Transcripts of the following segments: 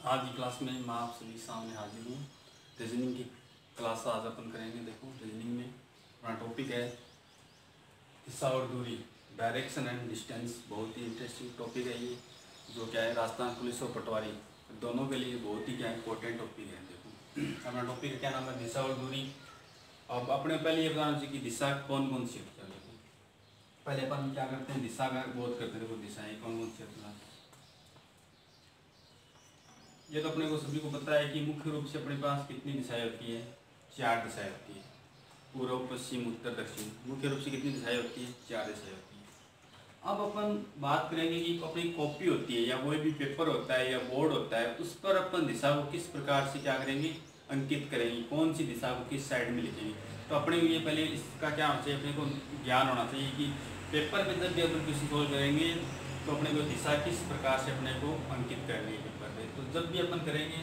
आज की क्लास में मैं आप सभी सामने हाजिर हूँ। रीजनिंग की क्लास आज अपन करेंगे। देखो रीजनिंग में अपना टॉपिक है दिशा और दूरी, डायरेक्शन एंड डिस्टेंस। बहुत ही इंटरेस्टिंग टॉपिक है ये, जो क्या है राजस्थान पुलिस और पटवारी दोनों के लिए बहुत ही क्या इंपॉर्टेंट टॉपिक है। देखो अपना टॉपिक का क्या नाम है, दिशा और दूरी। अब अपने पहले ये बताना चाहिए कि दिशा कौन कौन सी होती है। देखो पहले अपन क्या करते हैं, दिशा का बोध करते हैं। देखो दिशाएँ कौन कौन सी होती है, ये तो अपने को सभी को पता है कि मुख्य रूप से अपने पास कितनी दिशाएं होती है, 4 दिशाएं होती है। पूर्व, पश्चिम, उत्तर, दक्षिण। मुख्य रूप से कितनी दिशाएं होती है, 4 दिशाएं होती है। अब अपन बात करेंगे कि अपनी कॉपी होती है या कोई भी पेपर होता है या बोर्ड होता है, उस पर अपन दिशा को किस प्रकार से क्या करेंगे, अंकित करेंगे, कौन सी दिशा को किस साइड में लिखेंगे। तो अपने को ये पहले इसका क्या होना चाहिए, अपने को ज्ञान होना चाहिए कि पेपर पर जब भी अपन किसी सोल्व करेंगे तो अपने को दिशा किस प्रकार से अपने को अंकित करनी है पेपर पे। तो जब भी अपन करेंगे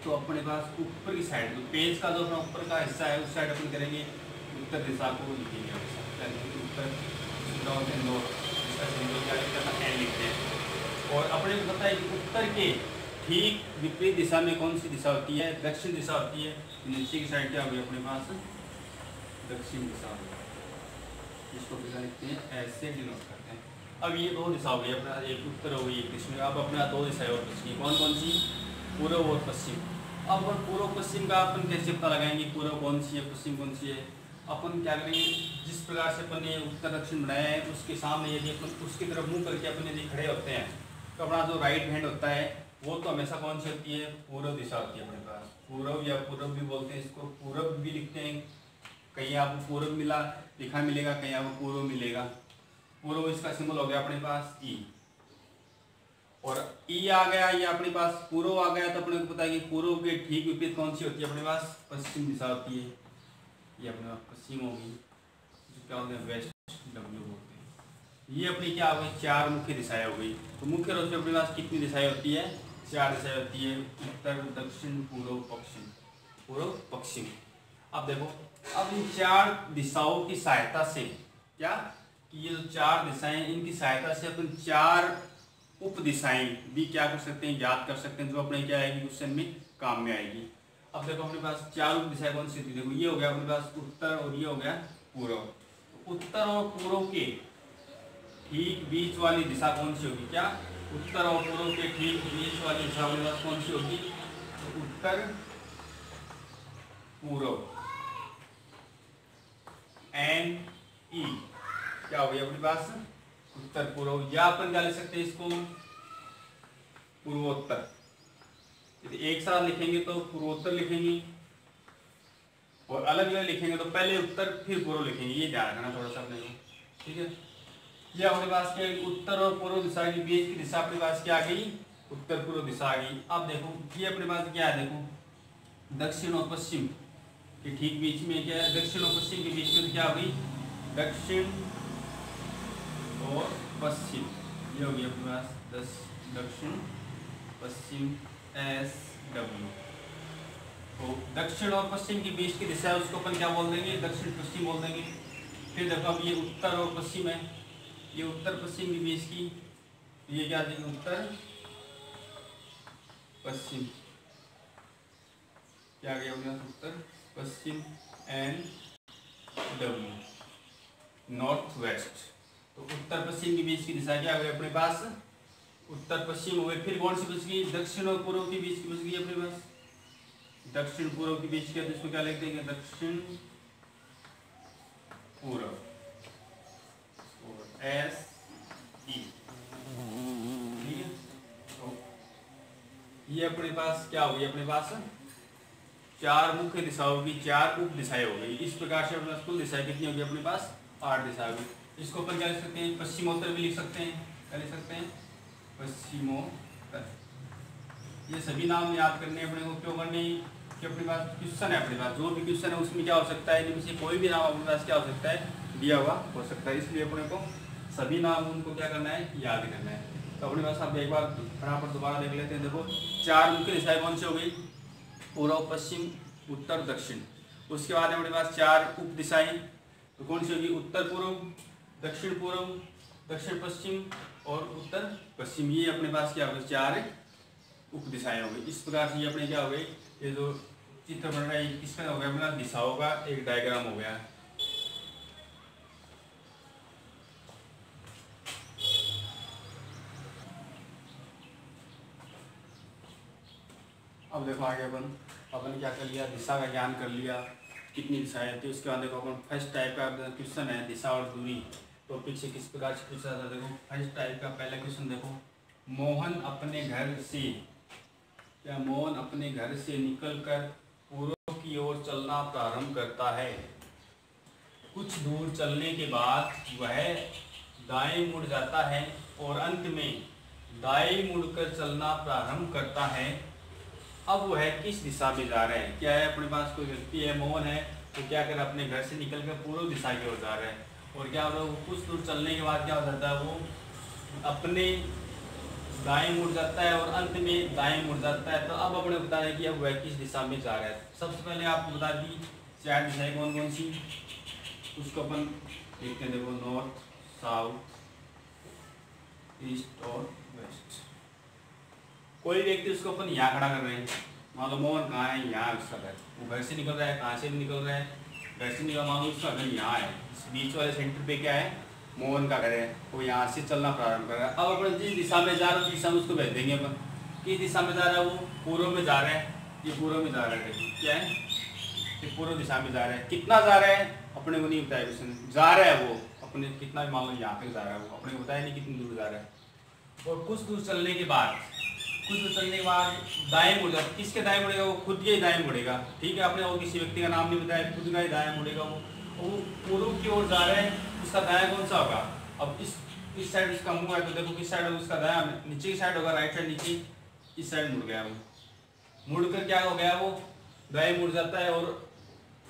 तो अपने पास ऊपर की साइड, तो पेज का जो अपना ऊपर का हिस्सा है उस साइड अपन करेंगे उत्तर दिशा को लिखेंगे। उत्तर नॉर्थ, इसका सिंबल क्या लिखते हैं, एन लिखते हैं। और अपने को पता है कि उत्तर के ठीक विपरीत दिशा में कौन सी दिशा होती है, दक्षिण दिशा होती है। नीचे की साइड क्या होगी अपने पास, दक्षिण दिशा होगी। इसको क्या लिखते हैं, ऐसे डिनोट करते हैं। अब ये 2 दिशा हो गई अपना, एक उत्तर हो गई, एक दक्षिण। अब अपना 2 दिशाएं और बची, कौन कौन सी, पूर्व और पश्चिम। अब पूर्व पश्चिम का अपन कैसे पता लगाएंगे, पूर्व कौन सी है, पश्चिम कौन सी है। अपन क्या करेंगे, जिस प्रकार से अपन ने उत्तर दक्षिण बनाया है उसके सामने यदि अपन उसकी तरफ मुंह करके अपन यदि खड़े होते हैं तो अपना जो राइट हैंड होता है वो तो हमेशा कौन सी होती है, पूर्व दिशा होती है अपने पास। पूर्व या पूर्व भी बोलते हैं इसको, पूर्व भी लिखते हैं। कहीं आपको पूर्व लिखा मिलेगा, कहीं आपको पूर्व मिलेगा। पूर्व इसका सिंबल हो गया अपने पास ई, और ई आ गया, ये अपने पास पूर्व आ गया। तो अपने को पता है कि पूर्व के ठीक विपरीत कौन सी होती है अपने पास, पश्चिम दिशा होती है। ये अपने पास पश्चिम होगी, जो क्या होता है वेस्ट, डब्ल्यू बोलते हैं। ये अपनी क्या हो गई, 4 मुख्य दिशाएं हो गई। तो मुख्य रूप से अपने पास कितनी दिशाएं होती है, 4 दिशाएं होती है, उत्तर, दक्षिण, पूर्व, पश्चिम। पूर्व, पश्चिम। अब देखो, अब इन 4 दिशाओं की सहायता से क्या, ये जो 4 दिशाएं, इनकी सहायता से अपन 4 उप दिशाएं भी क्या कर सकते हैं, याद कर सकते हैं, जो अपने क्या आएगी क्वेश्चन में काम में आएगी। अब देखो अपने पास 4 उप दिशाएं कौन सी थी, देखो ये हो गया अपने पास उत्तर और ये हो गया पूर्व। उत्तर और पूर्व के ठीक बीच वाली दिशा कौन सी होगी, क्या, उत्तर और पूर्व के ठीक बीच वाली दिशा अपने पास कौन सी होगी, तो उत्तर, पूर्व, एन ई क्या हो गया अपने पास, उत्तर पूर्व। या अपन क्या लिख सकते हैं इसको, पूर्वोत्तर। यदि एक साथ लिखेंगे तो पूर्वोत्तर लिखेंगे, और अलग अलग लिखेंगे तो पहले उत्तर फिर पूर्व लिखेंगे। ये ध्यान रखना थोड़ा सा अपने को, ठीक है। ये अपने पास क्या, उत्तर और पूर्व दिशा के बीच की दिशा अपने पास क्या आ गई, उत्तर पूर्व दिशा आ गई। अब देखो ये अपने पास क्या है, देखो दक्षिण और पश्चिम के ठीक बीच में क्या है, दक्षिण और पश्चिम के बीच में क्या हो गई, दक्षिण और पश्चिम। ये हो गया अपने पास दक्षिण पश्चिम, एस डब्ल्यू। तो दक्षिण और पश्चिम के बीच की दिशा है उसको अपन क्या बोल देंगे, दक्षिण पश्चिम बोल देंगे। फिर देखो अब ये उत्तर और पश्चिम है, ये उत्तर पश्चिम के बीच की, ये क्या देंगे, उत्तर पश्चिम। क्या गया अपने पास, उत्तर पश्चिम, एन डब्ल्यू, नॉर्थ वेस्ट। तो उत्तर पश्चिम के बीच की दिशा क्या है अपने पास, उत्तर पश्चिम हो गए। फिर कौन सी बच गई, दक्षिण और पूर्व के बीच की बच गई अपने पास, दक्षिण पूर्व के बीच का, जिसको क्या लिख देंगे, दक्षिण पूर्व, एस ई, ठीक है। तो ये अपने पास क्या हो गई, अपने पास 4 मुख्य दिशाओं की 4 उप दिशाएं हो गई। इस प्रकार से अपने पास कुल दिशाएं कितनी होगी अपने पास, 8 दिशा होगी। इसको अपन क्या लिख सकते हैं, पश्चिमोत्तर भी लिख सकते हैं। क्या लिख सकते हैं, पश्चिमोत्तर। ये सभी नाम याद करने अपने को क्यों करने, कि अपने पास क्वेश्चन है, अपने पास जो भी क्वेश्चन है उसमें क्या हो सकता है, इनमें से कोई भी नाम अपने पास क्या हो सकता है, दिया हुआ हो सकता है। इसलिए अपने को सभी नाम उनको क्या करना है, याद करना है। तो अपने पास आप एक बार फटाफट दोबारा देख लेते हैं। देखो 4 मुख्य दिशाएं कौन सी हो गई, पूर्व, पश्चिम, उत्तर, दक्षिण। उसके बाद अपने पास 4 उप दिशाएं, तो कौन सी होगी, उत्तर पूर्व, दक्षिण पूर्व, दक्षिण पश्चिम और उत्तर पश्चिम। ये अपने पास क्या होगा, 4 उप दिशाएं हो गई। इस प्रकार से ये अपने क्या हो गई, ये जो चित्र बन रहा है किसका हो गया अपना, दिशाओं का एक डायग्राम हो गया। अब देखो आगे अपन क्या कर लिया, दिशा का ज्ञान कर लिया, कितनी दिशाएं थी। उसके बाद देखो अपन फर्स्ट टाइप का क्वेश्चन है दिशा और दूरी, टॉपिक से किस प्रकार से पूछा था। देखो फर्स्ट टाइप का पहला क्वेश्चन देखो, मोहन अपने घर से निकलकर पूर्व की ओर चलना प्रारंभ करता है। कुछ दूर चलने के बाद वह दाएं मुड़ जाता है और अंत में दाएं मुड़कर चलना प्रारंभ करता है। अब वह किस दिशा में जा रहा है। क्या है, अपने पास कोई व्यक्ति है, मोहन है, तो क्या कर अपने घर से निकलकर पूर्व दिशा की ओर जा रहा है और क्या हो रहा है, वो कुछ दूर चलने के बाद क्या हो जाता है, वो अपने दाएं मुड़ जाता है और अंत में दाएं मुड़ जाता है। तो अब अपने बता रहे कि अब वह किस दिशा में जा रहा है। सबसे पहले आपको बता दी 4 दिशाएं कौन कौन सी, उसको अपन देखते हैं। देखो नॉर्थ, साउथ, ईस्ट और वेस्ट। कोई व्यक्ति उसको अपन यहाँ खड़ा कर रहे हैं, मान लो मोहन कहाँ है, यहाँ उसका घर, वो घर से निकल रहा है, कहाँ से निकल रहा है, घर से निकल, मान लो उसका घर यहाँ है, इस बीच वाले सेंटर पे क्या है, मोहन का घर है, वो यहाँ से चलना प्रारंभ कर रहा है। अब अपन जिस दिशा में जा रहा है उस दिशा में उसको भेज देंगे अपन। किस दिशा में जा रहा है, वो पूर्व में जा रहा है, ये पूर्व में जा रहा है, क्या है, ये पूर्व दिशा में जा रहा है। कितना जा रहा है अपने को नहीं बताया क्वेश्चन, जा रहा है वो अपने कितना, मान लो यहाँ तक जा रहा है, वो अपने को बताया नहीं कितनी दूर जा रहा है। और कुछ दूर चलने के बाद दाएं मुड़ जाता, किसके दाएं मुड़ेगा, वो खुद के ही दाएं मुड़ेगा, ठीक है। आपने वो किसी व्यक्ति का नाम नहीं बताया, खुद का ही दाएं मुड़ेगा। वो पूर्व की ओर जा रहा है, उसका दायां कौन सा होगा। अब इस साइड उसका मुंह है, तो देखो किस साइड होगा उसका दायां, नीचे की साइड होगा, राइट साइड नीचे, इस साइड मुड़ गया वो। मुड़कर क्या हो गया, वो दाएं मुड़ जाता है और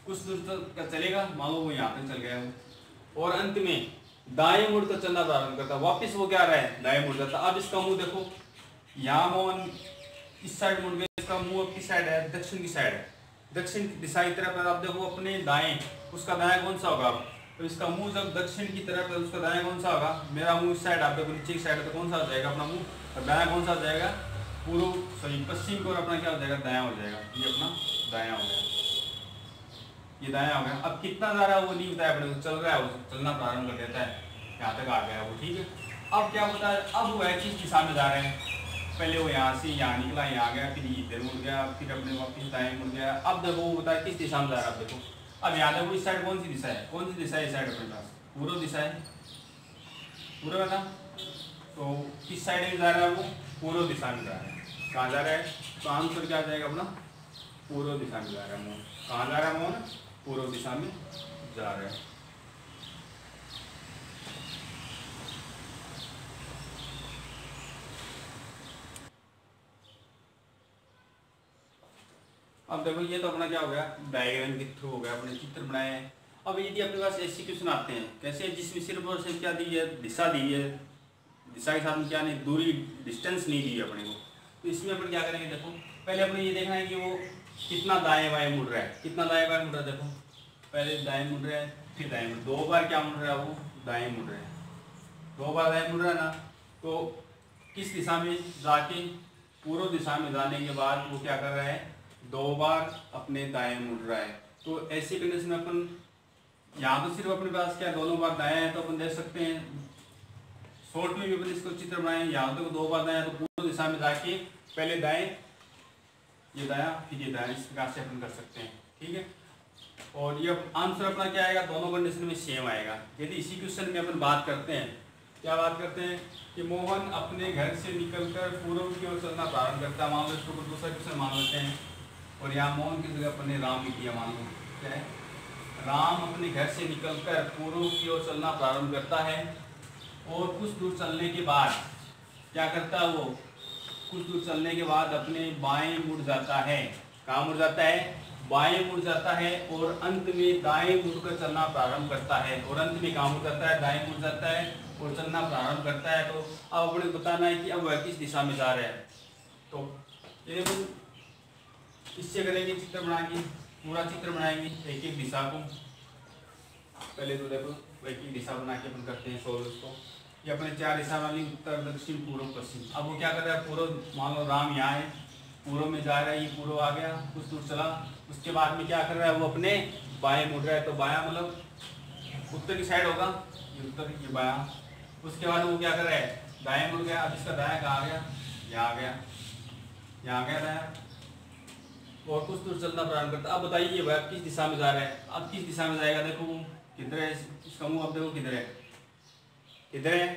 कुछ दूर तक चलेगा, मान लो वो यहाँ तक चल गया वो, और अंत में दाएं मुड़कर चलना प्रारंभ करता, वापिस वो क्या रहा है, दाएं मुड़ जाता। अब इसका मुंह देखो, यहाँ मोहन इस साइड मुड़ गया, इसका मुंह अब किस साइड है, दक्षिण की साइड है, दक्षिण दिशा की तरफ। आप देखो अपने दाएं, उसका दायां कौन सा होगा, तो इसका मुंह जब दक्षिण की तरफ है, उसका दायां कौन सा होगा, मेरा मुंह इस साइड, आप देखो नीचे की साइड है, तो कौन सा हो जाएगा अपना मुंह, और दायां कौन सा हो जाएगा, पूर्व सॉरी पश्चिम की ओर अपना क्या हो जाएगा, दायां हो जाएगा। ये अपना दायां हो गया, ये दायां हो गया। अब कितना जा रहा है वो नहीं बताया अपने को, चल रहा है, वो चलना प्रारंभ कर देता है, यहाँ तक आ गया वो, ठीक है। अब क्या होता है, अब वह किस दिशा में जा रहे हैं, पहले वो यहाँ से यहाँ निकला, यहाँ गया, फिर इधर मुड़ गया, फिर अपने वापस दाएं मुड़ गया। अब देखो वो बताया किस दिशा में जा रहा है। अब देखो, अब यहाँ देखो इस साइड कौन सी दिशा है, कौन सी दिशा है, इस साइड अपने पास पूर्व दिशा है, पूर्व है ना, तो किस साइड में जा रहा है, वो पूर्व दिशा में जा रहा है। कहाँ जा रहा है, तो आंसर क्या आ जाएगा अपना, पूर्व दिशा में जा रहा है मोहन। कहाँ जा रहा है मोहन, पूर्व दिशा में जा रहा है। अब देखो ये तो अपना क्या हो गया, डायग्राम के थ्रू हो गया, अपने चित्र बनाए हैं। अब यदि अपने पास ऐसे क्वेश्चन आते हैं, कैसे, जिसमें सिर्फ और सिर्फ क्या दी है, दिशा दी है, दिशा के साथ में क्या नहीं, दूरी डिस्टेंस नहीं दी है अपने को, तो इसमें अपन क्या करेंगे, देखो पहले अपने ये देखना है कि वो कितना दाएं बाएं मुड़ रहा है, कितना दाएं बाएं मुड़ रहा है। देखो पहले दाएं मुड़ रहा है, फिर दाएं मुड़, 2 बार क्या मुड़ रहा है, वो दाएं मुड़ रहा है, 2 बार दाएं मुड़ रहा है ना। तो किस दिशा में जाके, पूर्व दिशा में जाने के बाद वो क्या कर रहा है, 2 बार अपने दाएं मुड़ रहा है। तो ऐसी कंडीशन में अपन यहाँ तो सिर्फ अपने पास क्या दोनों बार दाएं है, तो अपन देख सकते हैं शॉर्ट में भी अपन इसको चित्र बनाए, यहाँ तो 2 बार दाएं है, तो पूर्व दिशा में जाके पहले दाएं, ये दायां, फिर ये दायां, इस प्रकार से अपन कर सकते हैं, ठीक है। और ये आंसर अपना क्या आएगा, दोनों कंडीशन में सेम आएगा। यदि इसी क्वेश्चन में अपन बात करते हैं, क्या बात करते हैं कि मोहन अपने घर से निकलकर पूर्व की ओर चलना प्रारंभ करता है, मान लो इसको दूसरा क्वेश्चन मान लेते हैं, और यहाँ मोहन की जगह अपने राम लिख दिया, मान लो क्या है, राम अपने घर से निकलकर पूर्व की ओर चलना प्रारंभ करता है और कुछ दूर चलने के बाद क्या करता है, वो कुछ दूर चलने के बाद अपने बाएं मुड़ जाता है। कहाँ मुड़ जाता है, बाएं मुड़ जाता है, और अंत में दाएं मुड़कर चलना प्रारंभ करता है, और अंत में कहाँ मुड़ जाता है, दाएं मुड़ जाता है और चलना प्रारंभ करता है। तो अब अपने बताना है कि अब वह किस दिशा में जा रहा है। तो ये इससे करेंगे चित्र बना के, पूरा चित्र बनाएंगे एक दिशा को। पहले तो देखो एक दिशा बना के अपन करते हैं सॉल्व इसको। ये अपने 4 दिशा वाली उत्तर दक्षिण पूर्व पश्चिम। अब वो क्या कर रहा है, पूर्व, मान लो राम यहाँ है, पूर्व में जा रहा है, ये पूर्व आ गया, कुछ दूर चला, उसके बाद में क्या कर रहा है, वो अपने बाएं मुड़ रहा है, तो बायां मतलब उत्तर की साइड होगा, ये उत्तर, ये बायां। उसके बाद वो क्या कर रहा है, दाएं मुड़ गया। अब इसका दायां कहाँ आ गया, यहाँ आ गया, यहाँ आ गया दायां, और कुछ दूर चलना प्रारंभ करता है। अब बताइए वह किस दिशा में जा रहा है, अब किस दिशा में जाएगा, देखो वो किधर है, इसका मुंह अब देखो किधर है, किधर है,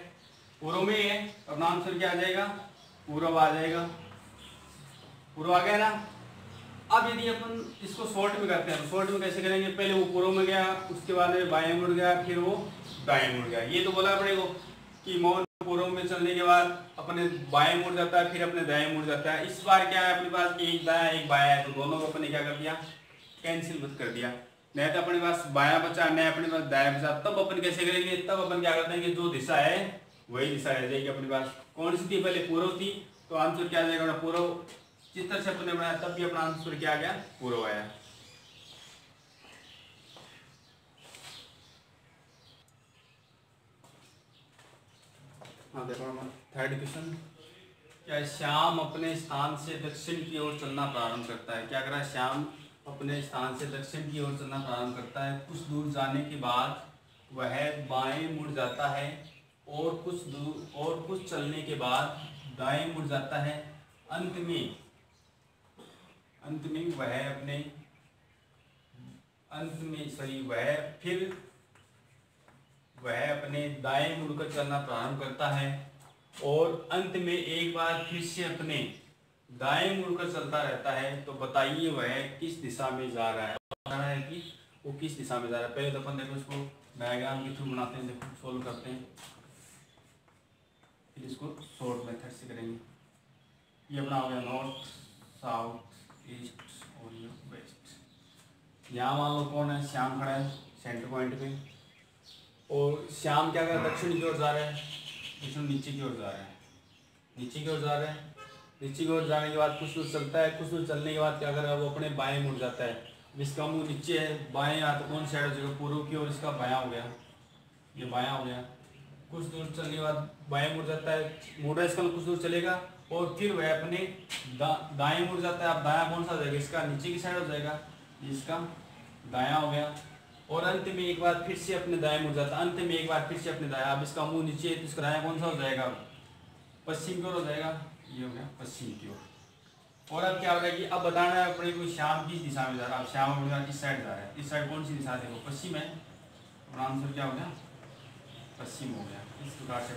पूर्व में ही है, अब नाम फिर क्या आ जाएगा, पूर्व आ जाएगा, पूर्व आ गया ना। अब यदि अपन इसको शॉर्ट में करते हैं, शॉर्ट में कैसे करेंगे, पहले वो पूर्व में गया, उसके बाद में बाएं मुड़ गया, फिर वो दाएं मुड़ गया। ये तो बोला अपने को कि मौन पूर्व में चलने के बाद अपने बाएं मुड़ जाता है, फिर अपने दाएं मुड़ जाता है। इस बार क्या है, अपने पास एक दायां एक बायां है, तो दोनों को अपने क्या कर दिया, कैंसिल मत कर दिया। नहीं तो अपने पास बायां बचा, नहीं अपने पास दायां बचा, तब अपन कैसे करेंगे, तब अपन क्या करते हैं कि जो दिशा है वही दिशा रह जाएगी अपने पास। कौन सी थी, पहले पूर्व थी, तो आंसर क्या आ जाएगा, पूर्व। जिस तरह से अपने बनाया तब भी अपना आंसर क्या आ गया, पूर्व आया। हाँ देखो थर्ड क्वेश्चन, क्या श्याम अपने स्थान से दक्षिण की ओर चलना प्रारंभ करता है। क्या कर रहा है, श्याम अपने स्थान से दक्षिण की ओर चलना प्रारंभ करता है। कुछ दूर जाने के बाद वह बाएं मुड़ जाता है, और कुछ दूर और कुछ चलने के बाद दाएं मुड़ जाता है। अंत में वह अपने दाएं मुड़कर चलना प्रारंभ करता है, और अंत में एक बार फिर से अपने दाएं मुड़कर चलता रहता है। तो बताइए वह किस दिशा में जा रहा है, बताना है कि वो किस दिशा में जा रहा है। पहले तो अपन देखो इसको डायग्राम के थ्रू बनाते हैं, देखो सोल्व करते हैं, फिर इसको शॉर्ट मेथड से करेंगे। ये अपना हो गया नॉर्थ, साउथ, ईस्ट और ये वेस्ट। यहाँ मान लो कौन है, श्याम खड़ा है सेंटर पॉइंट पे, और श्याम क्या कर रहा है, दक्षिण की ओर जा रहा है, दक्षिण नीचे की ओर जा रहा है, नीचे की ओर जा रहा है। नीचे की ओर जाने के बाद कुछ दूर चलता है, कुछ दूर चलने के बाद क्या कर रहा है, वो अपने बाएं मुड़ जाता है। इसका मुंह नीचे है, बाएं हाथ कौन साइड हो जाएगा, पूर्व की ओर, इसका बायां हो गया, ये बायां हो गया। कुछ दूर चलने के बाद बाएं मुड़ जाता है, मुड़ा इसका कुछ दूर चलेगा, और फिर वह अपने दाएं मुड़ जाता है। अब दायां कौन सा हो जाएगा, इसका नीचे की साइड हो जाएगा, इसका दायां हो गया। और अंत में एक बार फिर से अपने दाएं मुड़ जाता है, अंत में एक बार फिर से अपने दायां। अब इसका मुंह नीचे है, तो इसका दायां कौन सा हो जाएगा, पश्चिम की ओर हो जाएगा, ये हो गया पश्चिम की ओर। और अब क्या होगा कि अब बताना है अपने को श्याम किस दिशा में जा रहा है। अब श्याम अपने इस साइड जा रहा है, इस साइड कौन सी दिशा है, वो पश्चिम है, अपना आंसर क्या हो गया, पश्चिम हो गया। इस प्रकार से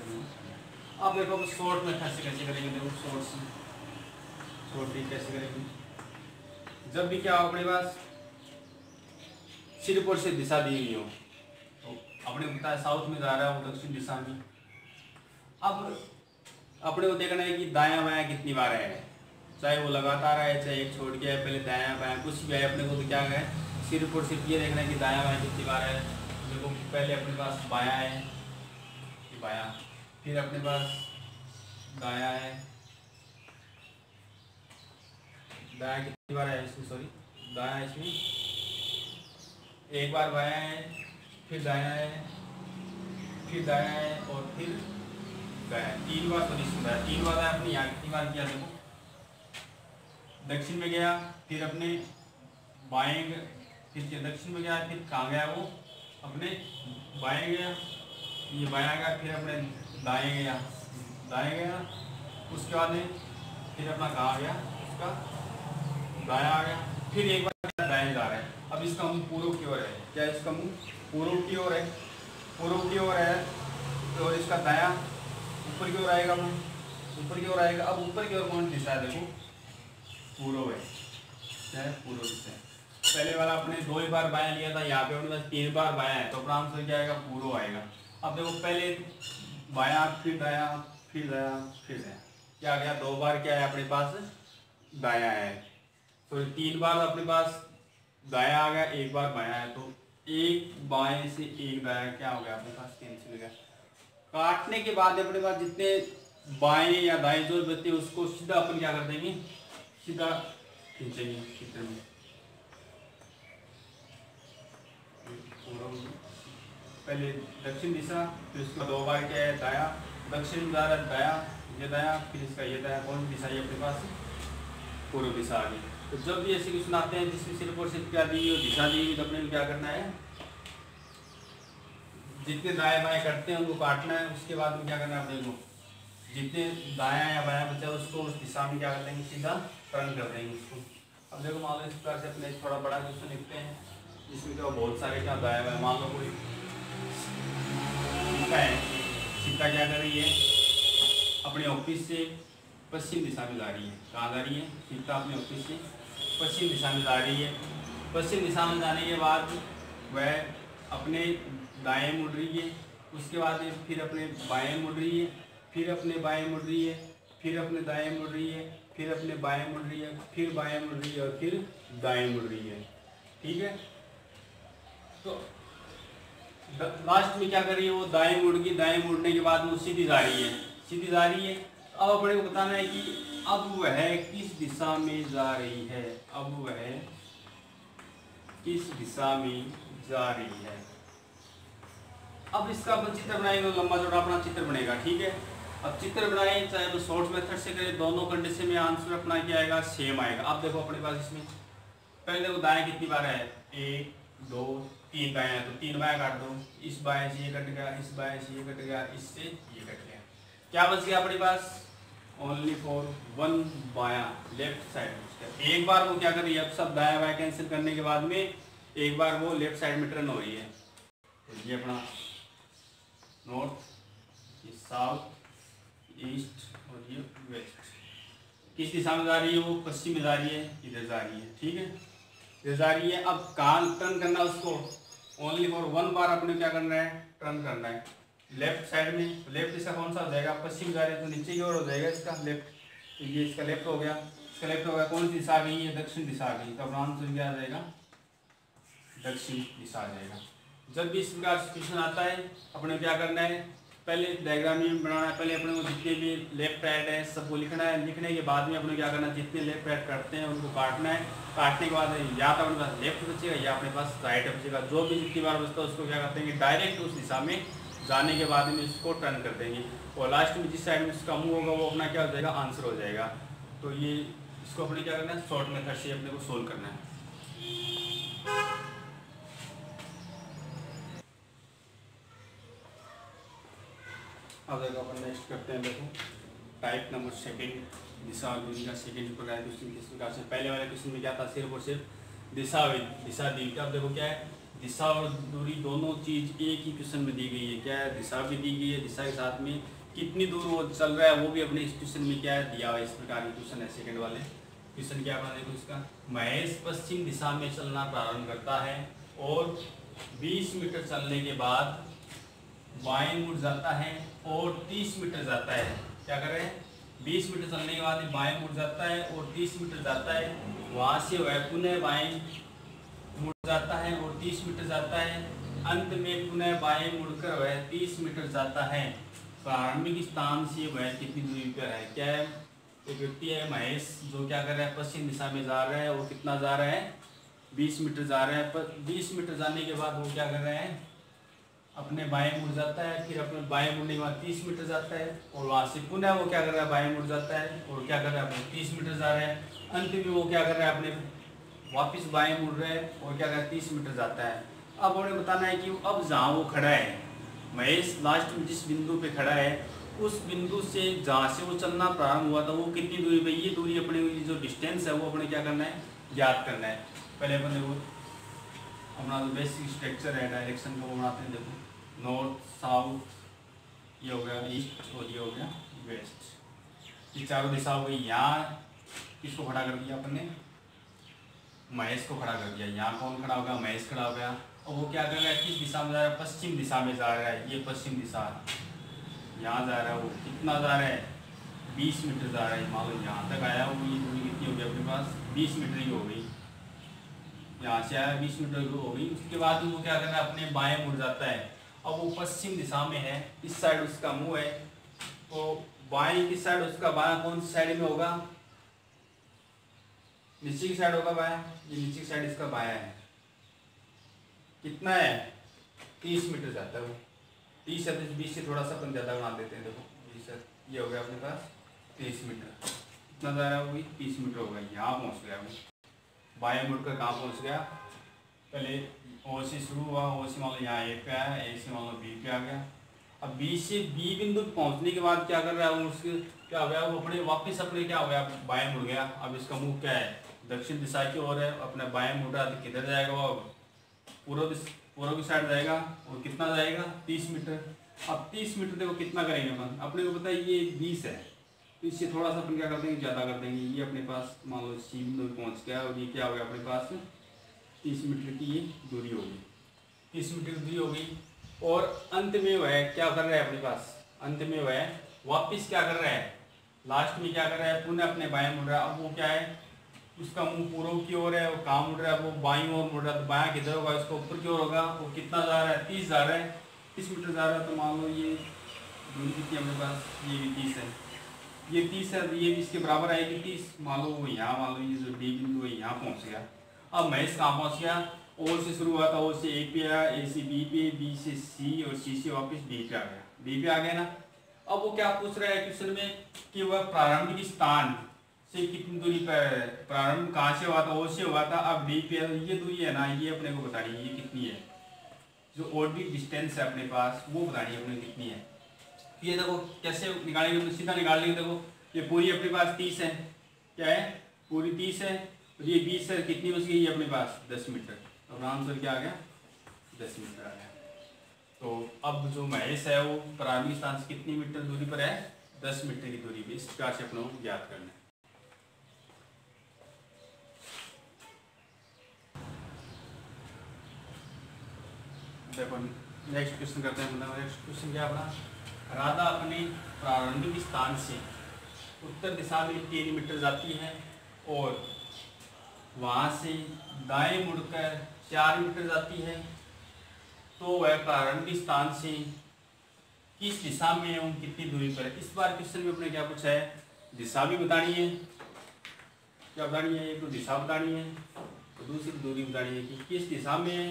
अब देखो शॉर्ट में कैसे कैसे करेंगे, देखो शॉर्ट कैसे करेंगे। जब भी क्या हो अपने पास सिर पर से दिशा दी हुई हो, तो अपने पता है साउथ में जा रहा है वो दक्षिण दिशा में। अब अपने को देखना है कि दायां बायां कितनी बार है, चाहे वो लगातार है चाहे एक छोड़ के है, पहले दायां बायां कुछ भी है अपने को तो क्या है, सिर पर सिर्फ ये देखना है कि दायां बायां कितनी बार है। देखो पहले अपने पास बायां है, बायां, फिर अपने पास दायां है, दायां कितनी बार है इसमें, सॉरी दायां इसमें एक बार बायां है, फिर दायां है, फिर दायां है, और फिर दायां। 3 बार, सॉरी इसमें 3 बार है अपने यहाँ कितनी बार किया, देखो दक्षिण में गया, फिर अपने बाएं, फिर दक्षिण में गया, फिर कहाँ गया वो अपने बाएं गया, ये बायां गया, फिर अपने दाएं गया, दाएं गया, उसके बाद में फिर अपना कहाँ गया, उसका दायां आ गया, फिर एक बार दाएं जा रहा है। अब इसका मुंह पूर्व की ओर है, क्या इसका मुंह पूर्व की ओर है, पूर्व की ओर है, तो इसका दायां ऊपर की ओर आएगा, मुंह ऊपर की ओर आएगा। अब ऊपर की ओर कौन दिशा है, देखो पूर्व है, क्या है, पूर्व दिशा है। पहले वाला अपने 2 ही बार बायां लिया था, यहाँ पे अपने पास 3 बार बायां है, तो अपना आंसर क्या आएगा, पूर्व आएगा। अब देखो पहले बायां, फिर दायां, फिर दायां, फिर दायां, क्या आ गया, 2 बार क्या है अपने पास दायां है, तो 3 बार अपने पास दायां आ गया, 1 बार बायां है, तो एक बाएं से एक दायां क्या हो गया अपने पास, कैंसिल हो गया। काटने के बाद अपने पास जितने बाएं या दाएं जो बचते हैं उसको सीधा अपन क्या कर देंगे, सीधा खींचेंगे चित्र में। पहले दक्षिण दिशा, फिर उसके बाद 2 बार क्या है दाया, दक्षिण में जा रहा है दाया, ये दाया, फिर इसका ये दाया, कौन सी दिशा है अपने पास, पूर्व दिशा आ गई। तो जब भी ऐसे क्वेश्चन आते हैं जिसमें सिर्फ और सिर्फ क्या दी और दिशा दी, तो अपने को क्या करना है, जितने दाएं बाएं करते हैं उनको काटना है, उसके बाद में क्या करना है अपने को, जितने दाया या बाया बचा उसको उस दिशा में क्या कर देंगे, सीधा टर्न कर देंगे उसको। अब देखो मान लो इस प्रकार से अपने थोड़ा बड़ा क्वेश्चन लिखते हैं जिसमें क्या बहुत सारे क्या दाया बाया, मान लो कोई सीता है, सीता क्या कर रही है, अपने ऑफिस से पश्चिम दिशा में जा रही है। कहाँ जा रही है, सीता अपने ऑफिस से पश्चिम दिशा में जा रही है। पश्चिम दिशा में जाने के बाद वह अपने दाएं मुड़ रही है, उसके बाद फिर अपने बाएं मुड़ रही है, फिर अपने बाएं मुड़ रही है, फिर अपने दाएं मुड़ रही है, फिर अपने बाएं मुड़ रही है, फिर बाएं मुड़ रही है और फिर दाएं मुड़ रही है। ठीक है, तो लास्ट में क्या कर रही है, वो दाएं मुड़ गई, दाएं मुड़ने के बाद वो सीधी जा रही है, सीधी जा रही है। अब अपने को बताना है कि अब वह किस दिशा में जा रही है, अब वह किस दिशा में जा रही है। अब इसका अपन चित्र बनाएंगे, लंबा चौड़ा अपना चित्र बनेगा। ठीक है, अब चित्र बनाए चाहे वो शॉर्ट मेथड से करें, दोनों कंडीशन में आंसर अपना क्या आएगा, सेम आएगा। अब देखो अपने पास इसमें पहले देखो दाएं कितनी बार है, 1 2 3 बाएं है, तो 3 बाएं काट दो, इस बाएं से ये कट गया, इस बाएं से ये कट गया, इससे ये कट गया, क्या बच गया अपने पास, ओनली फॉर 1 बाया लेफ्ट साइड। एक बार वो क्या कर रही है, अब सब दाया बाया कैंसिल करने के बाद में एक बार वो लेफ्ट साइड में टर्न हो रही है। तो ये अपना नॉर्थ, ये साउथ, ईस्ट और ये वेस्ट, किस दिशा में जा रही है, वो पश्चिम में जा रही है, इधर जा रही है। ठीक है, इधर जा रही है। अब कहाँ टर्न करना है उसको, ओनली फॉर 1 बार अपने क्या करना है, टर्न करना है लेफ्ट साइड में। तो लेफ्ट इसका कौन सा हो जाएगा, पश्चिम जा रहे हैं तो नीचे की ओर हो जाएगा इसका लेफ्ट, तो ये इसका लेफ्ट हो गया, इसका लेफ्ट हो गया। कौन सी दिशा आ गई, ये दक्षिण दिशा आ गई, तो अपना आंसर क्या आ जाएगा, दक्षिण दिशा आ जाएगा। जब भी इस प्रकार से क्वेश्चन आता है अपने क्या करना है, पहले डायग्राम में बनाना है, पहले अपने को जितने भी लेफ्ट राइट है सबको लिखना है, लिखने के बाद में अपने क्या करना है, जितने लेफ्ट राइट करते हैं उनको काटना है, काटने के बाद या तो अपने पास लेफ्ट बचेगा या अपने पास राइट बचेगा, जो भी जितनी बार बचता है उसको क्या करते हैं, डायरेक्ट उस दिशा में जाने के बाद में इसको टर्न कर देंगे और लास्ट में जिस साइड में इसका मुंह होगा वो अपना क्या हो जाएगा, आंसर हो जाएगा। तो ये इसको अपने क्या करना है, शॉर्ट मेथड से अपने को सोल्व करना है। अब देखो अपन नेक्स्ट करते हैं, देखो टाइप नंबर सेकंड, दिशा और दूरी का सेकंड प्रकार क्वेश्चन किस प्रकार से। पहले वाले क्वेश्चन में क्या था, सिर्फ और सिर्फ दिशा दी। अब देखो क्या है, दिशा और दूरी दोनों चीज एक ही क्वेश्चन में दी गई है। क्या है, दिशा भी दी गई है, दिशा के साथ में कितनी दूर वो चल रहा है वो भी अपने इस क्वेश्चन में क्या है दिया हुआ है। इस प्रकार के क्वेश्चन है सेकंड वाले क्वेश्चन। क्या बना देखो इसका, महेश पश्चिम दिशा में चलना प्रारंभ करता है और 20 मीटर चलने के बाद बाएं मुड़ जाता है और 30 मीटर जाता है। क्या कर रहे हैं, 20 मीटर चलने के बाद बाएं मुड़ जाता है और 30 मीटर जाता है, वहां से वह पुनः बाएं मुड़ जाता है और 30 मीटर जाता है, अंत में पुनः बाएं मुड़कर वह 30 मीटर जाता है। प्रारंभिक स्थान से वह कितनी दूरी पर है। क्या है, एक व्यक्ति है महेश जो क्या कर रहा है, पश्चिम दिशा में जा रहा है और कितना जा रहा है, 20 मीटर जा रहा है। 20 मीटर जाने के बाद वो क्या कर रहा है, अपने बाएं मुड़ जाता है, फिर अपने बाएं मुड़ने के बाद 30 मीटर जाता है और वहां से पुनः वो क्या कर रहा है, बाएं मुड़ जाता है और क्या कर रहा है, अपने 30 मीटर जा रहा है। अंत में वो क्या कर रहा है, अपने वापस बाएं मुड़ रहा है और क्या कर रहा है, 30 मीटर जाता है। अब उन्हें बताना है कि अब जहाँ वो खड़ा है, महेश लास्ट में जिस बिंदु पे खड़ा है उस बिंदु से जहाँ से वो चलना प्रारंभ हुआ था वो कितनी दूरी पे, ये दूरी अपने जो डिस्टेंस है वो अपने क्या करना है, ज्ञात करना है। पहले अपने वो अपना जो बेसिक स्ट्रक्चर है डायरेक्शन को बनाते हैं। देखो नॉर्थ साउथ ये हो गया ईस्ट और ये हो गया वेस्ट, ये चारों दिशा हो गई। यहाँ किसको खड़ा कर दिया अपन ने, महेश को खड़ा कर दिया। यहाँ कौन खड़ा होगा, महेश खड़ा हो गया। और वो क्या कर रहा है, किस दिशा में जा रहा है, पश्चिम दिशा में जा रहा है। ये पश्चिम दिशा यहाँ जा रहा है, वो कितना जा रहा है, 20 मीटर जा रहा है। मान लो यहाँ तक आया, वो ये दूरी कितनी होगी अपने पास, 20 मीटर ही हो गई। यहाँ से आया 20 मीटर हो गई। उसके बाद वो क्या कर रहा है, अपने बाएं मुड़ जाता है। अब वो पश्चिम दिशा में है, इस साइड उसका मुंह है, तो बाएं की साइड उसका बायां कौन सी साइड में होगा, नीचे की साइड होगा बायां। ये नीचे की साइड इसका बायां है। कितना है, 30 मीटर जाता है वो। 30 है तो 20 से थोड़ा सा अपन ज़्यादा बना देते हैं। देखो 20 है, ये हो गया अपने पास 30 मीटर। कितना जा रहा है वो? 30 मीटर हो गया। यहाँ पहुँच गया वो, बाएँ मुड़कर कहाँ पहुँच गया? पहले ओ से शुरू हुआ, ओ से मान लो यहाँ ए पे आया, ए से मान लो बी पे आ गया। अब बी से बी बिंदु पहुँचने के बाद क्या कर रहा है वो? उसके क्या हो गया वो? अपने वापस अपने क्या हो गया? बाएँ मुड़ गया। अब इसका मुँह क्या है? दक्षिण दिशा की ओर है। अपने बाएँ मुड़ रहा है, किधर जाएगा वो? पूर्व की साइड जाएगा। और कितना जाएगा? 30 मीटर। अब 30 मीटर देखो कितना करेंगे अपन? अपने को पता है ये 20 है, तो इससे थोड़ा सा अपन क्या कर देंगे? ज़्यादा कर देंगे। ये अपने पास मान लो सी बिंदु पहुँच गया और ये क्या हो गया अपने पास? 30 मीटर की ये दूरी होगी। 30 मीटर की दूरी होगी। और अंत में वह क्या कर रहा है अपने पास? अंत में वह वापिस क्या कर रहा है? लास्ट में क्या कर रहा है? पुनः अपने बाएं मुड़ रहा है। अब वो क्या है? उसका मुंह पूर्व की ओर है, वो कहाँ मुड़ रहा है? वो बाईं ओर मुड़ रहा है। तो बायां किधर होगा? इसको ऊपर की ओर होगा। वो कितना जा रहा है? 30 जा रहा है। 30 मीटर जा रहा है। तो मान लो ये दूरी कितनी अपने पास? ये भी 30 है, ये 30 है, ये भी इसके बराबर आएगी 30। मान लो वो यहाँ, मान लो ये जो डी बिंदु है यहाँ पहुँच गया। अब महेश कहाँ पहुँच गया? ओ से शुरू हुआ था, ओ से ए पे आया, ए से बी पे, बी से सी और सी से वापस डी पे आ गया। डी पे आ गया ना। अब वो क्या पूछ रहा है क्वेश्चन में कि वह प्रारंभिक स्थान से कितनी दूरी पर, प्रारंभ कहाँ से हुआ था? ओ से हुआ था। अब डी पे ये दूरी है ना, ये अपने को बतानी है ये कितनी है। जो ऑर्बिट डिस्टेंस है अपने पास वो बतानी है अपने कितनी है। ये देखो कैसे निकालेंगे? सीधा निकाल लेंगे। देखो ये पूरी अपने पास 30 है, क्या है? पूरी 30 है। और ये 20 है, कितनी बच गई अपने पास? 10 मीटर। और आंसर क्या आ गया? 10 मीटर आ गया। तो अब जो महेश है वो प्रारंभिक स्थान से कितनी मीटर दूरी पर है? 10 मीटर की दूरी पे। इस प्रकार से अपने को ज्ञात करना है। देखो नेक्स्ट क्वेश्चन करते हैं। मतलब नेक्स्ट क्वेश्चन क्या अपना? राधा अपने प्रारंभिक स्थान से उत्तर दिशा में 3 मीटर जाती है और वहाँ से दाएं मुड़कर 4 मीटर जाती है। तो वह प्रारंभिक स्थान से किस दिशा में एवं कितनी दूरी पर है? इस बार क्वेश्चन में अपने क्या पूछा है? दिशा भी बतानी है। क्या बतानी है? एक तो दिशा बतानी है, तो दूसरी दूरी बतानी है कि किस दिशा में है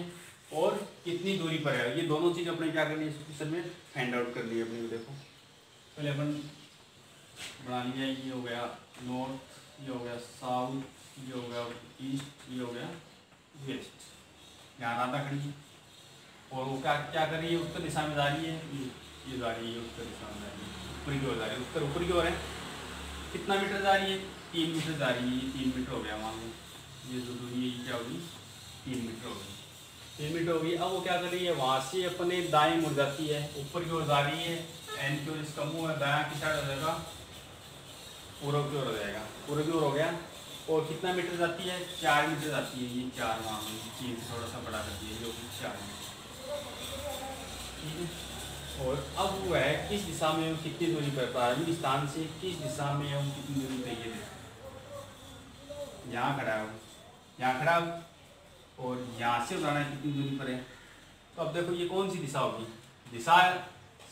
और कितनी दूरी पर है। ये दोनों चीज़ अपने क्या करनी है? इस क्वेश्चन में फाइंड आउट करनी है अपने को। देखो पहले अपन बना लिया। ये हो गया नॉर्थ, ये हो गया साउथ, ये हो गया ईस्ट, ये हो गया वेस्ट। यहाँ राधा खड़ी है और वो क्या क्या कर रही है? उत्तर दिशा में जा रही है। ये जा रही है उत्तर दिशा में, जा रही है ऊपर की ओर जा रही है। उत्तर ऊपर की ओर है। कितना मीटर जा रही है? 3 मीटर जा रही है। ये 3 मीटर हो गया। मान लो ये जो दूरी है ये क्या होगी? 3 मीटर होगी। 3 मीटर होगी। अब वो क्या कर रही है? वहाँ से अपने दाएं मुड़ जाती है, ऊपर की ओर जा रही है। एन की ओर इसका मुँह है, दायां की साइड हो जाएगा, पूर्व की ओर हो जाएगा। पूर्व की ओर हो गया। और कितना मीटर जाती है? 4 मीटर जाती है। ये 4 मान लो 3 से थोड़ा सा बड़ा करती है, जो कि 4 मीटर। ठीक है। और अब वो है किस दिशा में कितनी दूरी पर? प्रारंभिक स्थान से किस दिशा में हम कितनी दूरी पर? ये देखो यहाँ खड़ा है, यहाँ खड़ा और यहाँ से बताना है कितनी दूरी पर है। तो अब देखो ये कौन सी दिशा होगी? दिशा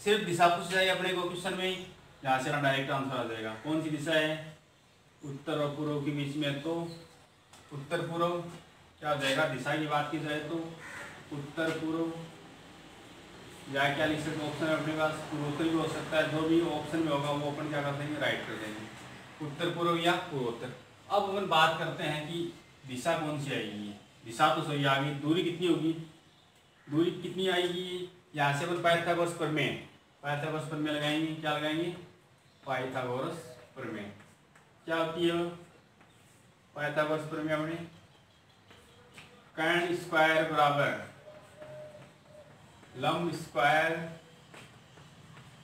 सिर्फ दिशा पूछ जाएगी अपने को क्वेश्चन में, यहाँ से ना डायरेक्ट आंसर आ जाएगा। कौन सी दिशा है? उत्तर और पूर्व के बीच में, तो उत्तर पूर्व क्या हो जाएगा? दिशा की बात की जाए तो उत्तर पूर्व, या क्या लिख सकते? ऑप्शन अपने पास पूर्वोत्तर भी हो सकता है। जो भी ऑप्शन में होगा वो अपन क्या कर देंगे? राइट कर देंगे, उत्तर पूर्व या पूर्वोत्तर। अब अपन बात करते हैं कि दिशा कौन सी आएगी। दिशा तो सही आ गई। दूरी कितनी होगी? दूरी कितनी आएगी? यहाँ से अपन पाइथागोरस प्रमेय, पाइथागोरस प्रमेय लगाएंगे। क्या लगाएंगे? पाइथागोरस प्रमेय। क्या होती है पाइथागोरस प्रमेय? अपने कर्ण स्क्वायर बराबर लंब स्क्वायर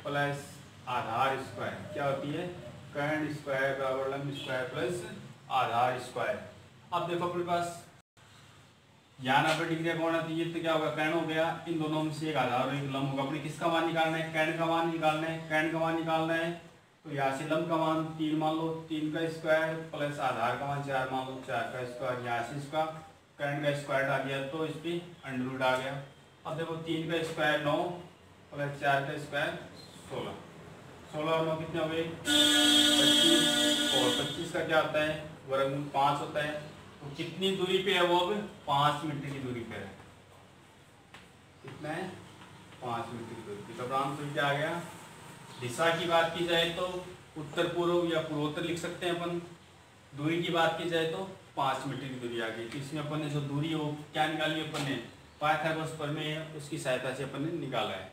प्लस आधार स्क्वायर। क्या होती है? कर्ण स्क्वायर बराबर लंब स्क्वायर प्लस आधार स्क्वायर। अब देखो अपने पास यहाँ 90 डिग्री कोण है, तो ये तो क्या होगा? कर्ण हो गया। इन दोनों में से एक आधार और एक लंब होगा। अपने किसका मान निकालना है? कर्ण का मान निकालना है। कर्ण का मान निकालना है तो यहाँ से लंब का मान 3 मान लो, 3 का स्क्वायर प्लस आधार का मान 4 मान लो, 4 का स्क्वायर। यहाँ से इसका कर्ण का स्क्वायर आ गया तो इस पर अंडर रूट आ गया। अब देखो 3 का स्क्वायर 9 प्लस 4 का स्क्वायर 16। 16 और 9 कितने हो गए? 25। और 25 का क्या होता है? वर्गमूल 5 होता है। तो कितनी दूरी पे है वो? अब 5 मीटर की दूरी पे है। कितना है 5 मीटर की दूरी पे। तो आंसर क्या आ गया। दिशा की बात की जाए तो उत्तर पूर्व या पूर्वोत्तर लिख सकते हैं अपन। दूरी की बात की जाए तो 5 मीटर की दूरी आ गई। तो इसमें अपन ने जो दूरी है वो क्या निकाली अपन ने, पाइथागोरस प्रमेय है उसकी सहायता से अपन ने निकाला है।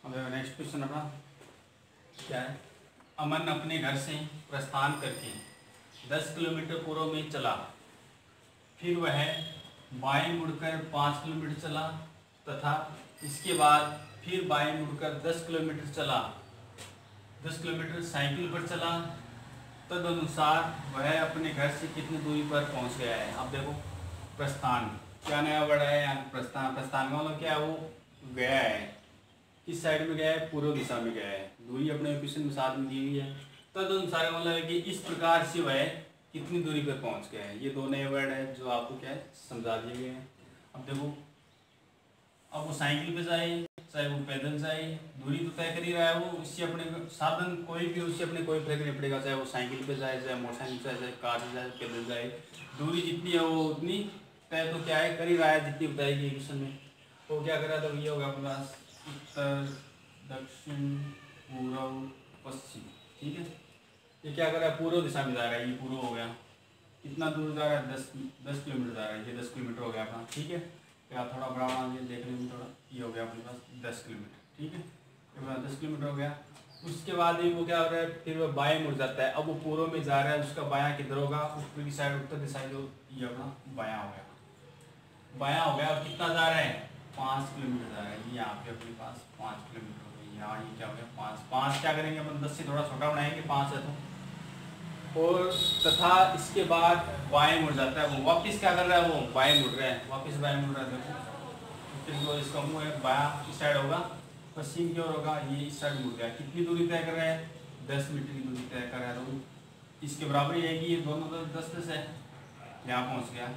अब नेक्स्ट क्वेश्चन अपना क्या है। अमन अपने घर से प्रस्थान करके 10 किलोमीटर पूर्व में चला, फिर वह बाएं मुड़कर 5 किलोमीटर चला तथा इसके बाद फिर बाएं मुड़कर 10 किलोमीटर चला। 10 किलोमीटर साइकिल पर चला। तदनुसार वह अपने घर से कितनी दूरी पर पहुंच गया है। अब देखो प्रस्थान क्या नया वर्ड है यहाँ। प्रस्थान, प्रस्थान का मतलब क्या है, वो गया है। किस साइड में गया है, पूर्व दिशा में गया है। दूरी अपने क्वेश्चन में साथ में दी हुई है। तदनुसार का मतलब है कि इस प्रकार से वह कितनी दूरी पर पहुंच गया है। ये दो नए वर्ड है जो आपको क्या है समझा दिए गए हैं। अब देखो, अब वो साइकिल पे जाए चाहे वो पैदल जाए, दूरी तो तय कर ही रहा है वो। इससे अपने साधन कोई भी, उससे अपने कोई फर्क नहीं पड़ेगा, चाहे वो साइकिल पे जाए, चाहे मोटरसाइकिल से चाहे कार से जाए, पैदल जाए, दूरी जितनी है वो उतनी तय तो क्या है कर ही रहा है, जितनी बताएगी क्वेश्चन में। तो क्या करा था, ये होगा अपने पास उत्तर दक्षिण पूर्व पश्चिम। ठीक है, ये क्या कर रहा है, पूर्व दिशा में जा रहा है। ये पूर्व हो गया, कितना दूर जा रहा है, 10 किलोमीटर जा रहा है। ये 10 किलोमीटर हो गया अपना। ठीक है, क्या थोड़ा बड़ा बना दिया देखने में थोड़ा, ये हो गया अपने पास 10 किलोमीटर। ठीक है, ये 10 किलोमीटर हो गया। उसके बाद ही वो क्या हो रहा है, फिर वो बाएं मुड़ जाता है। अब वो पूर्व में जा रहा है, उसका बायां किधर होगा, ऊपर की साइड, उत्तर दिशा जो ये अपना बायां हो गया, बायां हो गया। और कितना जा रहा है, 5 किलोमीटर जा रहा है। ये यहाँ पे अपने पास 5 किलोमीटर हो गई। यहाँ ये क्या हो गया 5 क्या करेंगे अपन, 10 से थोड़ा छोटा बनाएंगे, 5 है तो। और तथा इसके बाद बाएं मुड़ जाता है वो, वापस क्या कर रहा है, वो बाएं मुड़ रहा है, वापस बाएं मुड़ रहा है। देखो तो इसका मुंह है बायां इस साइड होगा, पश्चिम की ओर होगा, ये इस साइड मुड़ गया। कितनी दूरी तय कर रहा है, 10 मीटर की दूरी तय कर रहा है। तो इसके बराबर ये है कि ये दोनों तो 10 है, यहाँ पहुँच गया।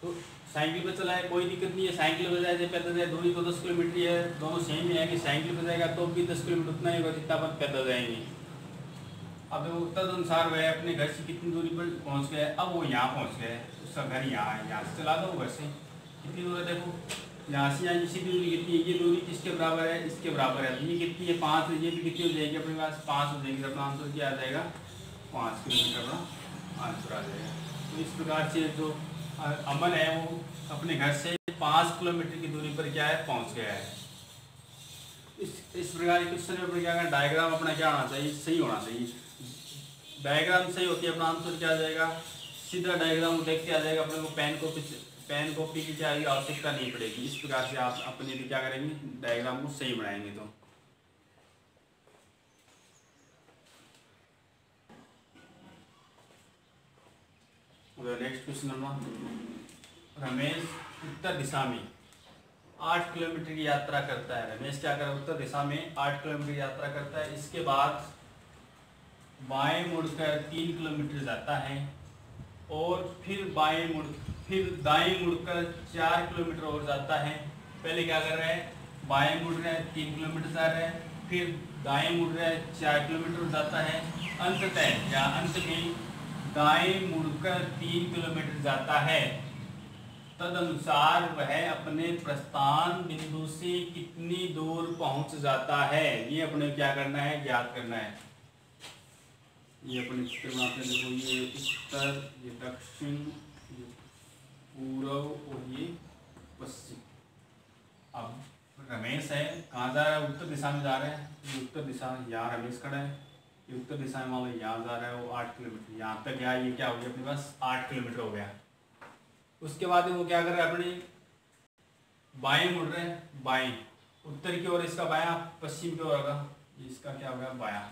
तो साइकिल पे चला है, कोई दिक्कत नहीं है। साइकिल पे जाए पैदल जाए, दूरी तो 10 किलोमीटर है, दोनों सेम ही है कि साइकिल पे जाएगा तो भी 10 किलोमीटर उतना ही होगा जितना अपन पैदल जाएंगे। अब तदनुसार वह अपने घर से कितनी दूरी पर पहुंच गया। अब वो यहाँ पहुंच गया, उसका घर यहाँ है। यहाँ से चला दो घर से, कितनी दूर है देखो, यहाँ से यहाँ इसी दूरी कितनी है, ये दूरी किसके बराबर है, इसके बराबर है। ये कितनी है 5, ये भी कितनी हो जाएगी अपने पास 5 हो जाएगी। अपना आंसर क्या आ जाएगा, 5 किलोमीटर अपना आंसर आ जाएगा। तो इस प्रकार से जो अमन है वो अपने घर से 5 किलोमीटर की दूरी पर क्या है, पहुँच गया है। इस प्रकार के क्वेश्चन में अपने क्या करना, डायग्राम अपना क्या होना चाहिए, सही होना चाहिए। डायग्राम सही होती है, अपना आंसर क्या आ जाएगा, सीधा डायग्राम देख के आ जाएगा। अपने को पेन कॉपी की क्या आवश्यकता नहीं पड़ेगी। इस प्रकार से आप अपने लिए क्या करेंगे, डायग्राम को सही बनाएंगे। तो नेक्स्ट क्वेश्चन नंबर, रमेश उत्तर दिशा में 8 किलोमीटर की यात्रा करता है। रमेश क्या कर, उत्तर दिशा में 8 किलोमीटर की यात्रा करता है। इसके बाद बाएं मुड़कर 3 किलोमीटर जाता है और फिर दाएं मुड़कर 4 किलोमीटर और जाता है। पहले क्या कर रहा है, बाएं मुड़ रहा है, 3 किलोमीटर जा रहा है, फिर दाएं मुड़ रहा है, 4 किलोमीटर जाता है। अंततः या अंत में दाएं मुड़कर 3 किलोमीटर जाता है। तदनुसार वह अपने प्रस्थान बिंदु से कितनी दूर पहुंच जाता है। ये अपने क्या करना है, ज्ञात करना है। ये अपने चित्र बनाते हैं, देखो ये उत्तर, ये दक्षिण, ये पूर्व और ये पश्चिम। अब रमेश है, कहाँ जा रहा है, उत्तर दिशा में जा रहा है। ये उत्तर दिशा, यहाँ रमेश खड़ा है, ये उत्तर दिशा में मान लो यहाँ जा रहा है वो 8 किलोमीटर। यहाँ तक गया, ये क्या हो गया अपने पास 8 किलोमीटर हो गया। उसके बाद वो क्या कर रहा है, अपने बाएं मुड़ रहे हैं, बाएं उत्तर की ओर, इसका बायां पश्चिम की ओर होगा, इसका क्या होगा बायां।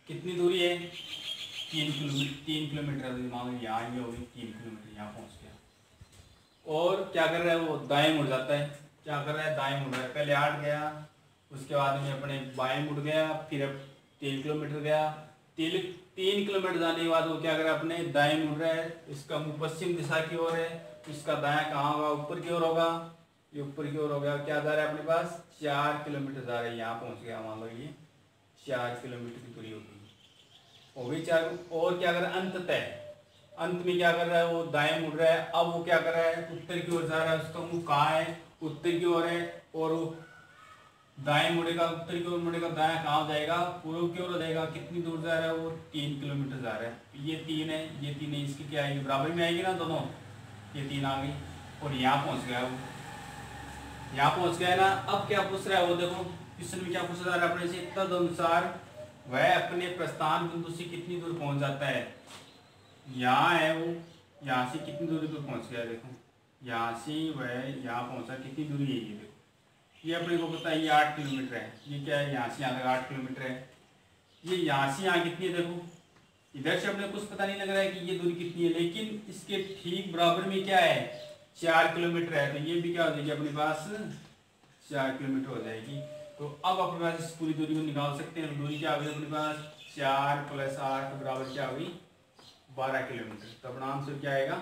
कितनी दूरी है, 3 किलोमीटर मान लो यहाँ ये होगी 3 किलोमीटर, यहाँ पहुँच गया। और क्या कर रहा है, वो दाएं मुड़ जाता है। क्या कर रहा है, दाएं मुड़ रहा है। पहले 8 गया, उसके बाद में अपने बाएं मुड़ गया, फिर अब 3 किलोमीटर गया। 3 किलोमीटर जाने के बाद वो क्या कर रहा है, अपने दाएं मुड़ रहा है। इसका मुँह पश्चिम दिशा की ओर है, इसका दायां कहाँ होगा, ऊपर की ओर होगा, ये ऊपर की ओर हो गया। क्या जा रहा है अपने पास, 4 किलोमीटर जा रहा है, यहाँ पहुँच गया। मान लो ये 4 किलोमीटर की दूरी होगी। हो गई 4। और क्या कर रहा है अंततः, अंत में क्या कर रहा है वो दाएं मुड़ रहा है। अब वो क्या कर रहा है उत्तर की ओर जा रहा है, उसका मुंह कहाँ है उत्तर की ओर है, और वो दाएं मुड़ेगा उत्तर की ओर मुड़ेगा, दाएं कहाँ जाएगा पूर्व की ओर जाएगा। कितनी दूर जा रहा है वो 3 किलोमीटर जा रहा है। ये 3 है ये 3 है, इसकी क्या आएगी बराबर में आएगी ना दोनों, ये 3 आ गई। और यहाँ पहुंच गया वो, यहाँ पहुंच गया ना। अब क्या पूछ रहा है वो देखो क्वेश्चन में क्या पूछा जा रहा है अपने से, तदनुसार वह अपने प्रस्थान बिंदु से कितनी दूर पहुंच जाता है। यहाँ है वो, यहाँ से कितनी दूरी पर पहुंच गया देखो, यहाँ से वह यहाँ पहुंचा कितनी दूरी है ये देखो, ये अपने को पता है ये 8 किलोमीटर है। ये क्या है यहाँ से यहाँ तक 8 किलोमीटर है। ये यहाँ से यहाँ कितनी है देखो, इधर से अपने कुछ पता नहीं लग रहा है कि ये दूरी कितनी है, लेकिन इसके ठीक बराबर में क्या है 4 किलोमीटर है। तो ये भी क्या हो जाएगी अपने पास 4 किलोमीटर हो जाएगी। तो अब अपने पास इस पूरी दूरी को निकाल सकते हैं। दूरी क्या होगी अपने पास 4 + 8 बराबर क्या होगी 12 किलोमीटर। तो अपना आंसर क्या आएगा,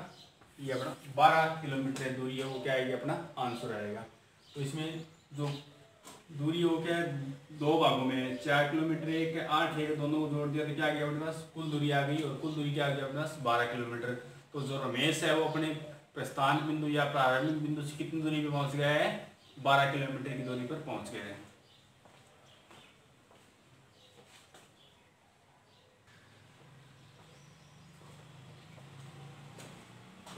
ये अपना 12 किलोमीटर दूरी है वो क्या आएगी अपना आंसर आएगा। तो इसमें जो दूरी हो क्या है 2 भागों में, 4 किलोमीटर एक 8 है, दोनों को जोड़ दिया तो क्या आ गया अपने पास कुल दूरी आ गई, और कुल दूरी क्या आ गया अपने पास 12 किलोमीटर। तो जो रमेश है वो अपने प्रस्थान बिंदु या प्रारंभिक बिंदु से कितनी दूरी पे पहुंच गया है 12 किलोमीटर की दूरी पर पहुंच गया है।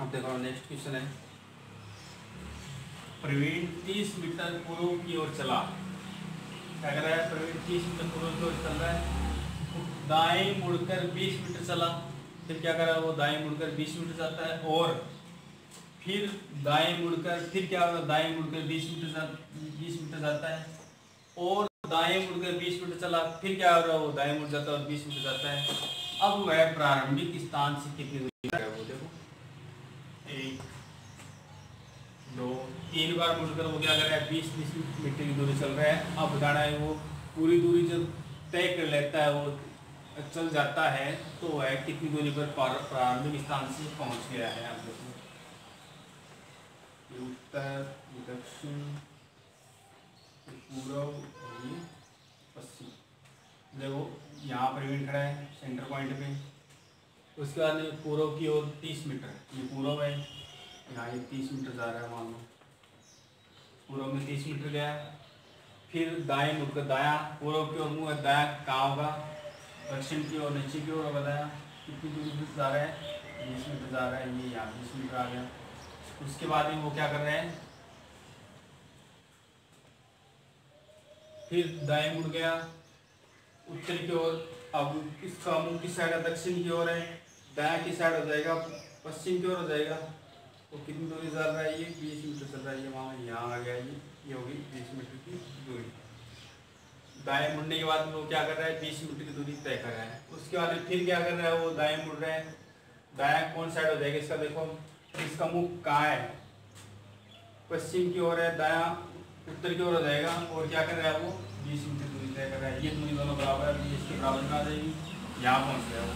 अब देखो नेक्स्ट क्वेश्चन है, प्रवीण 30 मीटर पूर्व की ओर चला। क्या कर रहा है प्रवीण 30 मीटर पूर्व की ओर चल रहा है, दाएं मुड़कर 20 मीटर चला। फिर क्या कर रहा है वो दाएं मुड़कर 20 मीटर जाता है, और फिर दाएं मुड़कर फिर क्या होगा दाएं मुड़कर 20 मीटर जाता है, और दाएं मुड़कर 20 मीटर चला। फिर क्या हो रहा है वो दाएं मुड़ जाता है और 20 मीटर जाता है। अब वह प्रारंभिक स्थान से कितनी दूरी है वो देखो, 1 2 3 बार मुड़कर वो क्या कर रहा है 20 मीटर की दूरी चल रहा है। अब बताना है वो पूरी दूरी जब तय कर लेता है वो चल जाता है तो वह कितनी दूरी पर प्रारंभिक स्थान से पहुंच गया है। आप देखो उत्तर दक्षिण पूर्व पश्चिम, देखो यहाँ प्रवीण खड़ा है सेंटर पॉइंट पे, उसके बाद पूर्व की ओर 30 मीटर, ये पूर्व है, यहाँ ये 30 मीटर जा रहा है मान लो, पूर्व में 30 मीटर गया। फिर दाएं मुड़कर दायां, पूर्व की ओर मुँह दायां कहाँ होगा दक्षिण की ओर नीचे की ओर बताया। कितनी दूरी से जा रहा है 20 मीटर जा रहा है, ये यहाँ 20 मीटर आ गया। उसके बाद में वो क्या कर रहे हैं फिर दाएं मुड़ गया उत्तर की ओर। अब इसका मुंह किस साइड है दक्षिण की ओर है, दायां की साइड हो जाएगा पश्चिम की ओर हो जाएगा। तो कितनी दूरी चल रहा है ये 20 मीटर चल रहा है, ये वहाँ यहाँ आ गया ये होगी 20 मीटर की दूरी। दाएं मुड़ने के बाद वो क्या कर रहा है 20 मीटर की दूरी तय कर रहा है। उसके बाद फिर क्या कर रहा है वो दाएं मुड़ रहा है, दायां कौन साइड हो जाएगा इसका देखो, इसका मुंह कहाँ है पश्चिम की ओर है, दायां उत्तर की ओर हो जाएगा। और क्या कर रहा है वो 20 मीटर दूरी तय कर रहा है। ये दूरी दोनों बराबर है, इसके बराबर में आ जाएगी। यहाँ पहुँच गया वो,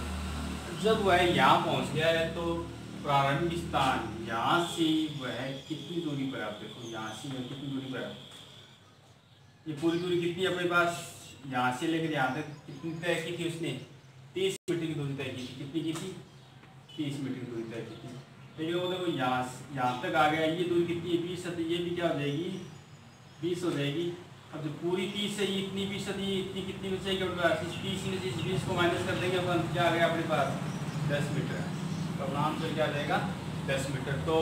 जब वह यहाँ पहुँच गया है तो प्रारंभिक स्थान यहाँ से वह कितनी दूरी पर, आप देखो यहाँ से वह कितनी दूरी पर है, ये पूरी दूरी कितनी है अपने पास यहाँ से लेकर यहाँ तक कितनी तय की थी उसने 30 मीटर की दूरी तय की थी। कितनी की थी 30 मीटर की दूरी तय की थी। लेकिन वो देखो यहाँ तक आ गया, ये दूरी कितनी है 20 है, ये भी क्या हो जाएगी 20 हो जाएगी। अब जो पूरी 30 है ये इतनी 20 है, इतनी कितनी बचेगी अपने पास, इस 30 में से इस 20 को माइनस कर देंगे अपन, क्या आ गया अपने पास 10 मीटर। तो अपना आंसर क्या आ जाएगा 10 मीटर। तो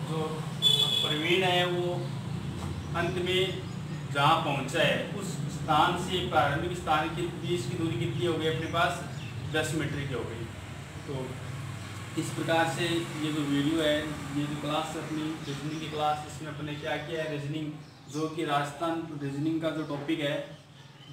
जो प्रवीण है वो अंत में जहाँ पहुँचा है उस स्थान से प्रारंभिक स्थान के 20 की दूरी कितनी हो गई अपने पास 10 मीटर की हो गई। तो इस प्रकार से ये जो वीडियो है, ये जो क्लास अपनी रीजनिंग की क्लास, इसमें अपने क्या किया है रीजनिंग, जो कि राजस्थान रीजनिंग का जो टॉपिक है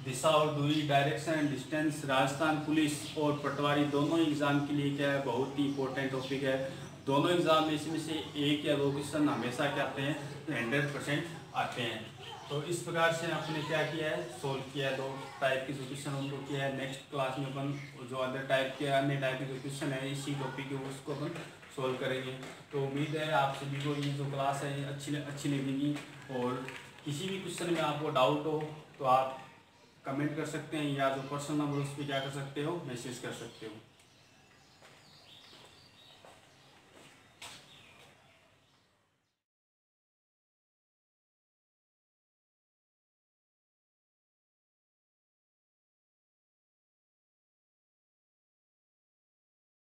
दिशा और दूरी, direction and distance, Rajasthan police और पटवारी दोनों एग्ज़ाम के लिए क्या है बहुत ही इंपॉर्टेंट टॉपिक है। दोनों एग्ज़ाम में इसमें से 1 या 2 क्वेश्चन हमेशा क्या आते हैं 100% आते हैं। तो इस प्रकार से आपने क्या किया है सोल्व किया है, 2 टाइप के जो क्वेश्चन उनको किया है। नेक्स्ट क्लास में अपन जो अन्य टाइप के जो क्वेश्चन है इसी टॉपिक के उसको अपन सोल्व करेंगे। तो उम्मीद है आप सभी को ये जो क्लास है अच्छी लगेगी, और किसी भी क्वेश्चन में आपको डाउट हो तो आप कमेंट कर सकते हैं, या जो पर्सनल नंबर उस पर क्या कर सकते हो, मैसेज कर सकते हो।